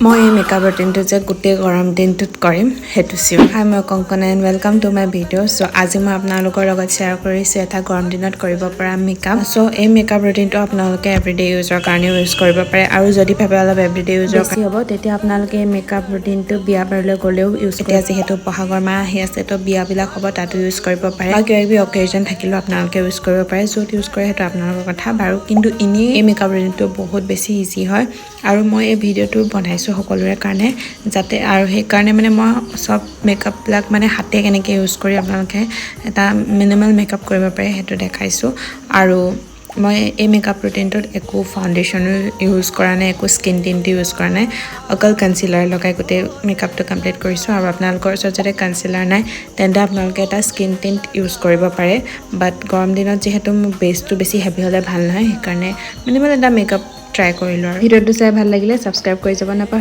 মই এই মেকআপ ৰুটিনটো যে গোটেই গৰম দিনটোত কৰিম সেইটো চিয়ৰ। হাই মই Kankana and welcome to my video'. So' আজি মই আপোনালোকৰ লগত শ্বেয়াৰ কৰিছোঁ এটা গৰম দিনত কৰিব পৰা মেকআপ। চ' এই মেকআপ ৰুটিনটো আপোনালোকে এভৰিডে ইউজৰ কাৰণেও ইউজ কৰিব পাৰে আৰু যদি ভাবে অলপ এভৰিডে ইউজৰ বেছি হ'ব তেতিয়া আপোনালোকে এই মেকআপ ৰুটিনটো বিয়া বাৰুলৈ গ'লেও ইউজ এতিয়া যিহেতু বহাগৰ মাহ আহি আছে তো বিয়াবিলাক হ'ব তাতো ইউজ কৰিব পাৰে বা কিবা কিবি অকেজন থাকিলেও আপোনালোকে ইউজ কৰিব পাৰে। য'ত ইউজ কৰে সেইটো আপোনালোকৰ কথা বাৰু, কিন্তু এনেই এই মেকআপ ৰুটিনটো বহুত বেছি ইজি হয় আৰু মই এই ভিডিঅ'টো বনাইছোঁ সকলোৰে কাৰণে যাতে আৰু সেইকাৰণে মানে মই সব মেকআপবিলাক মানে হাতে কেনেকৈ ইউজ কৰি আপোনালোকে এটা মিনিমাল মেকআপ কৰিব পাৰে সেইটো দেখাইছোঁ। আৰু মই এই মেকআপ ৰুটিনটোত একো ফাউণ্ডেশ্যনো ইউজ কৰা নাই, একো স্কিন টিণ্টো ইউজ কৰা নাই, অকল কনচিলাৰ লগাই গোটেই মেকআপটো কমপ্লিট কৰিছোঁ। আৰু আপোনালোকৰ ওচৰত যদি কনচিলাৰ নাই তেন্তে আপোনালোকে এটা স্কিন টিণ্ট ইউজ কৰিব পাৰে। বাট গৰম দিনত যিহেতু মোৰ বেচটো বেছি হেভি হ'লে ভাল নহয় সেইকাৰণে মিনিমাল এটা মেকআপ ট্ৰাই কৰিলোঁ। আৰু ভিডিঅ'টো চাই ভাল লাগিলে ছাবস্ক্ৰাইব কৰি যাব নাপাহৰিব।